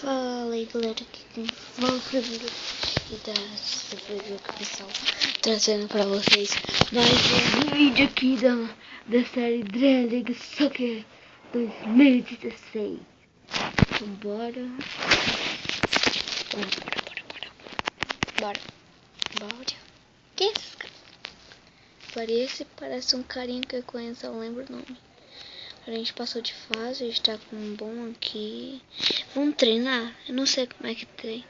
Fala aí galera, aqui quem fala primeiro e dessa vídeo aqui pessoal, trazendo pra vocês mais um vídeo aqui da série Drag Soccer 2016. Então bora. Que é esse cara? Parece um carinha que eu conheço, eu lembro o nome. A gente passou de fase, a gente tá com um bom aqui. Vamos treinar? Eu não sei como é que treina.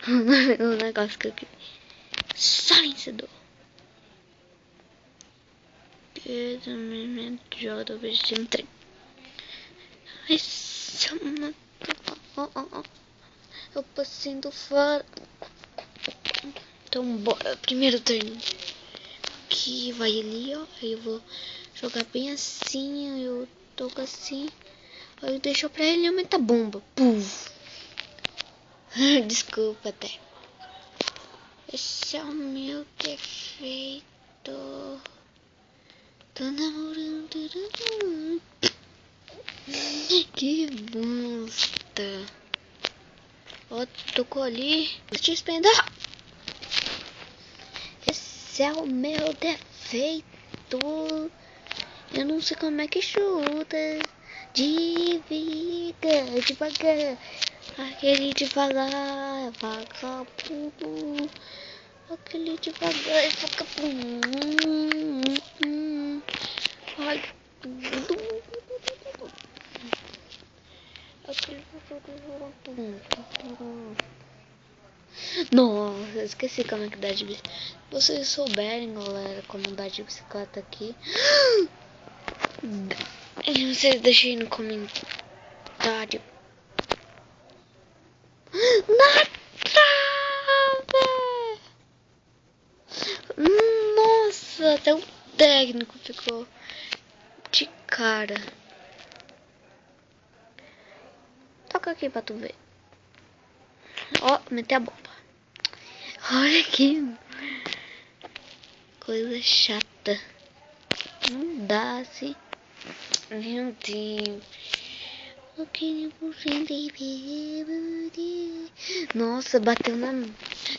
O negócio que eu queria. Silenciador. Joga do time treino. Ai, eu passinho do fora. Então bora. Primeiro treino. Que vai ali, ó. Aí eu vou jogar bem assim. Eu toco assim. Aí eu deixo pra ele aumentar a bomba. Puf. Desculpa até. Esse é o meu defeito. Tô namorando. Que bosta. Ó, tocou ali. Te espenda. Esse é o meu defeito. Eu não sei como é que chuta. Devagar. Aquele devagar, vagabundo. Aquele devagar e vagabundo. Ai, aquele nossa, esqueci como é que dá de bicicleta. Se vocês souberem, galera, como dá de bicicleta aqui, vocês deixem no comentário. Na trave! Nossa, até o técnico ficou de cara. Toca aqui pra tu ver. Ó, meteu a bomba. Olha que coisa chata. Não dá assim. Meu Deus. Nossa, bateu na mão.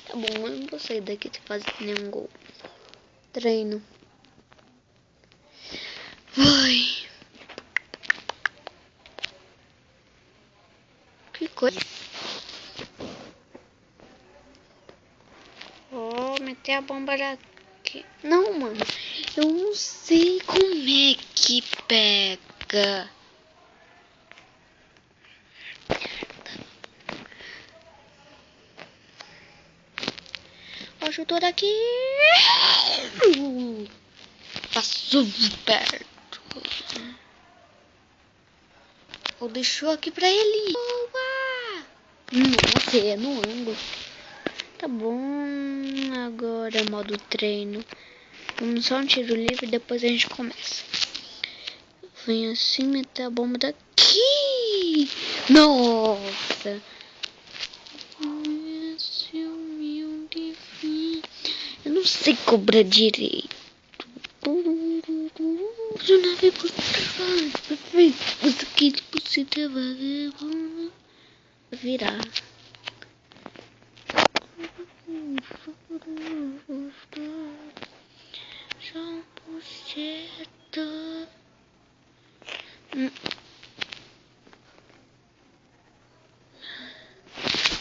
Tá bom, eu não vou sair daqui se fazer nenhum gol. Treino. Vai. Que coisa. Oh, meter a bomba aqui. Não, mano. Eu não sei como é que pega. Ó, chutou daqui. Passou perto. Ou deixou aqui pra ele. Boa! Nossa, é no ângulo. Tá bom. Agora modo treino. Vamos só um tiro livre e depois a gente começa. Vem assim, meter a bomba daqui. Nossa. Esse é o meu defeito. Eu não sei cobrar direito. Eu não vi por trás. Perfeito. Isso aqui tipo se vagabundo. Virar. Shampoo certo.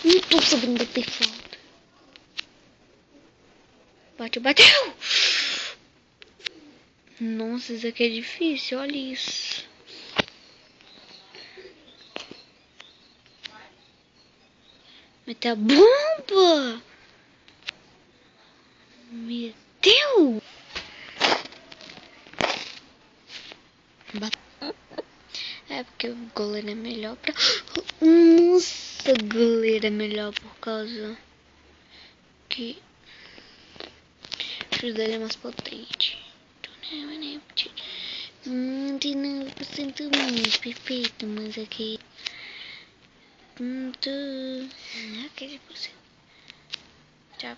Não tô sabendo bater falta. Bateu! Nossa, isso aqui é difícil, olha isso. Meteu a bomba! Meteu! É porque o goleiro é melhor pra... Nossa, o goleiro é melhor por causa que o chute dele é mais potente. 99% mais perfeito, mas aqui... Aquele por cento. Já...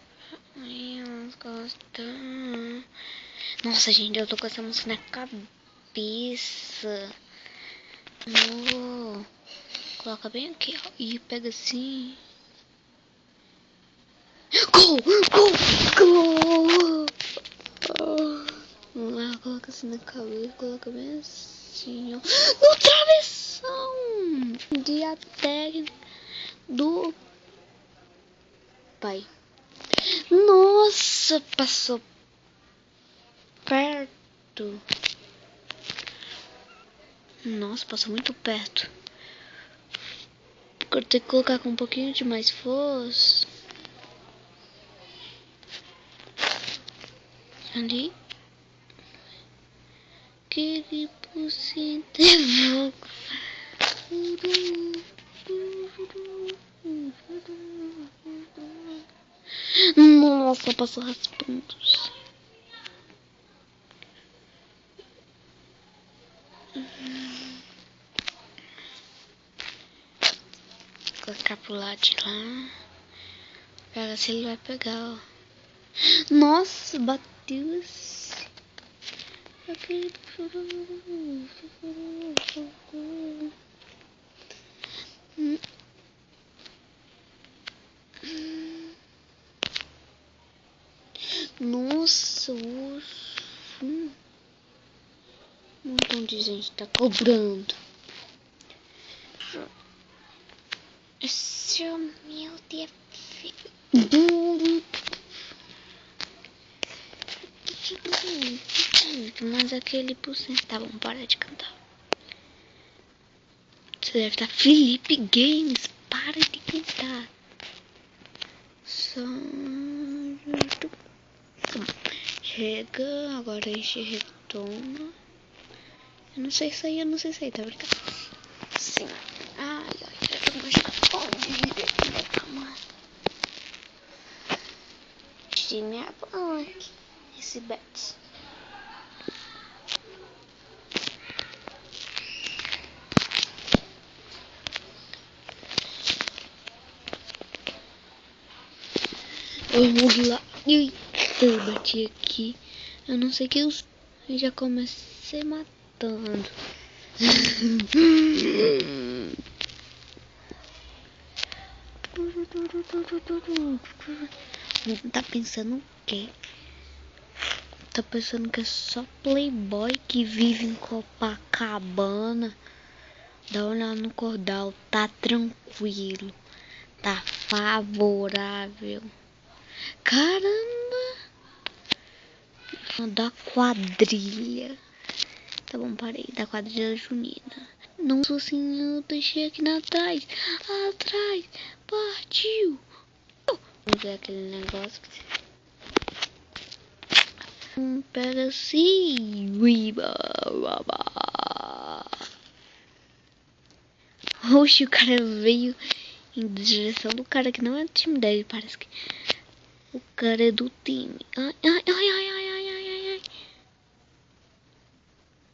Nossa, gente, eu tô com essa música na cabeça. Coloca bem aqui, ó. E pega assim. Gol! Gol! Gol! Coloca assim na cabeça. Coloca bem assim, ó. No travessão! Dia técnico do pai. Nossa, passou perto. Nossa, passou muito perto. Eu tenho que colocar com um pouquinho de mais força. Ali. Que por cento é pouco. Nossa, passou raspando. Colocar pro lado de lá. Pega se ele vai pegar, ó. Nossa, bateu assim. Nossa, urso. Um montão de gente tá cobrando. Esse é o meu defeito. Mas aquele por cento. Tá bom, para de cantar. Você deve estar Felipe Games. Para de cantar. Só. Chega. Agora a gente retoma. Eu não sei sair, tá brincando? Sim. Ai, eu tô mais direito da cama. De minha banca. Esse bet. Vamos lá. Eu bati aqui. Eu não sei que eu já comecei matando. Tá pensando o quê? Tá pensando que é só playboy que vive em Copacabana? Dá uma olhada no cordal, tá tranquilo, tá favorável. Caramba! Da quadrilha. Tá bom, parei. Da quadrilha junina. Nossa senhora, eu deixei aqui atrás. Atrás. Partiu. Vamos ver aquele negócio. Pega assim. Oxe, o cara veio em direção do cara que não é do time dele. Parece que o cara é do time. Ai, ai, ai, ai, ai, ai, ai, ai.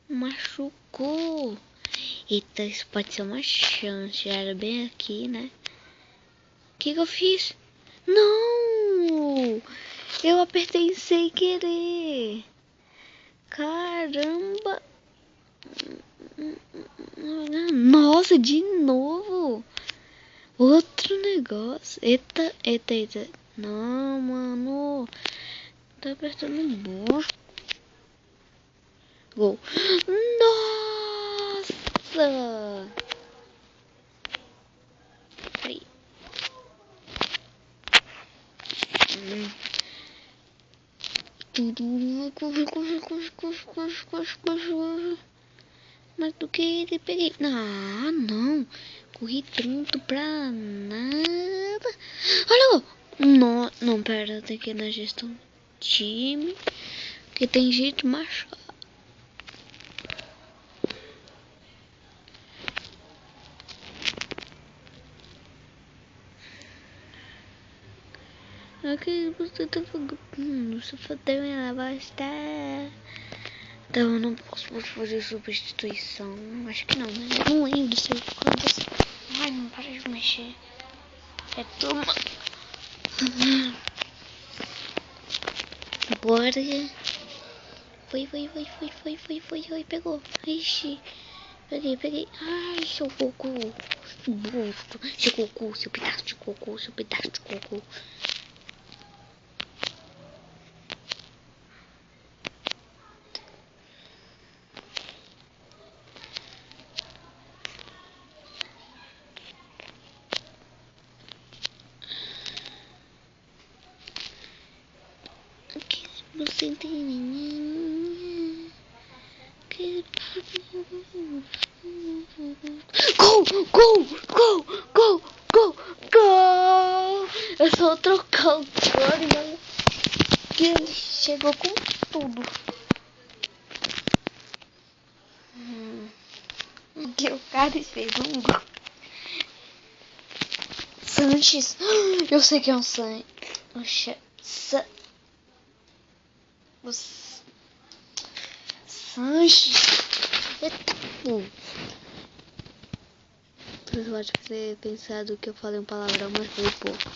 Machucou. Eita, isso pode ser uma chance. Era bem aqui, né? O que eu fiz? Não! Eu apertei sem querer. Caramba! Nossa, de novo! Outro negócio. Eita, eita, eita. Não, mano. Tá apertando embaixo. Gol. Nossa! Aí. Mas do que ele peguei? Ah, não. Corri tanto pra nada. Olha! Não, não, pera. Tem que ir na gestão do time. Que tem gente machada. Aqui você tá jogando. Você deve lavar estar. Então eu não posso fazer substituição. Acho que não, né? Não lembro se eu quando. Ai, não para de mexer. É turma. Bora. Foi. Pegou. Ixi. Peguei. Ai, seu cocô. Busto. Seu cocô, seu pedaço de cocô, seu pedaço de cocô. Que você tem. Que... Gol! Eu só trocar o código que ele chegou com tudo. Que o cara fez um gol. Sanches. Eu sei que é um Sanches. Sanches. Eita, você pode ter pensado que eu falei um palavrão, mas foi pouco.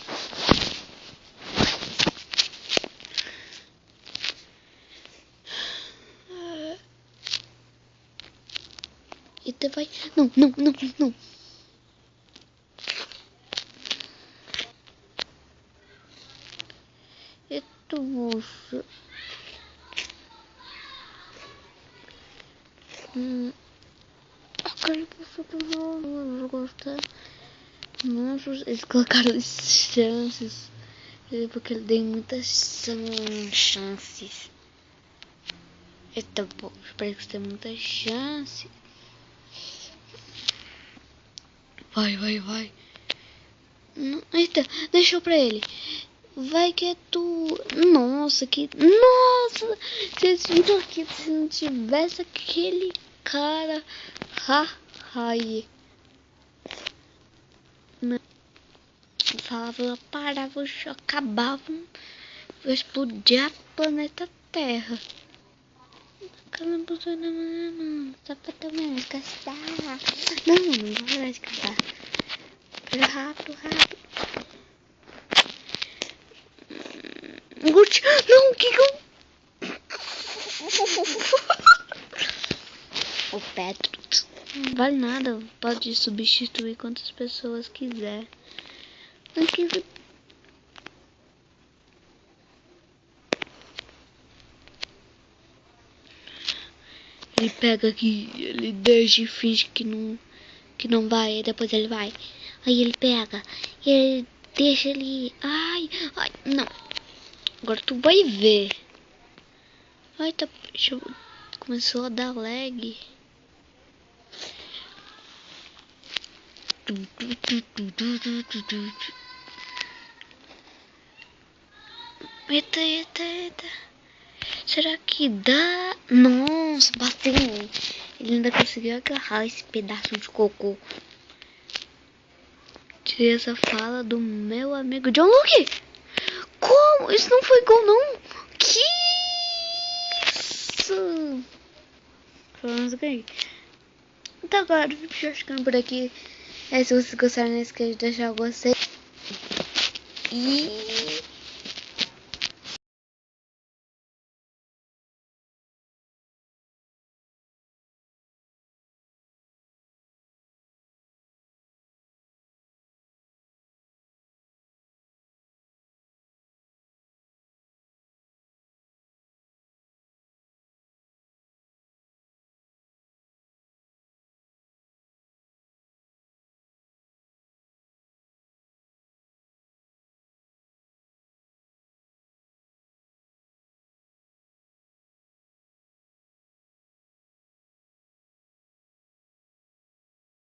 Eita, vai. Não. Eita, moço. Cara, eu gostar. Nossa, eles colocaram chances. Porque ele deu muitas chances. Eita, pô, espero que você tenha muitas chances. Vai. Não, eita, deixou pra ele. Vai que é tu. Nossa, vocês viram aqui se não tivesse aquele cara. Ai. Falava, eu parava, eu acabava, eu explodia a planeta Terra. Calma, não, só pra tomar descansar. Não vou parar de cantar. Rápido. Não, que eu... O Petro não vale nada, pode substituir quantas pessoas quiser. Ele pega aqui, ele deixa e finge que não vai, e depois ele vai. Aí ele pega, e ele deixa ele... Ai, não. Agora tu vai ver. Ai, tá... Começou a dar lag. Eita. Será que dá? Nossa, bateu. Ele ainda conseguiu agarrar esse pedaço de cocô. Tirei essa fala do meu amigo John Luke. Como? Isso não foi gol, não. Que isso? Falando aqui. Então agora, eu vou ficando por aqui. Se vocês gostaram, não esqueça de deixar o gostei. E...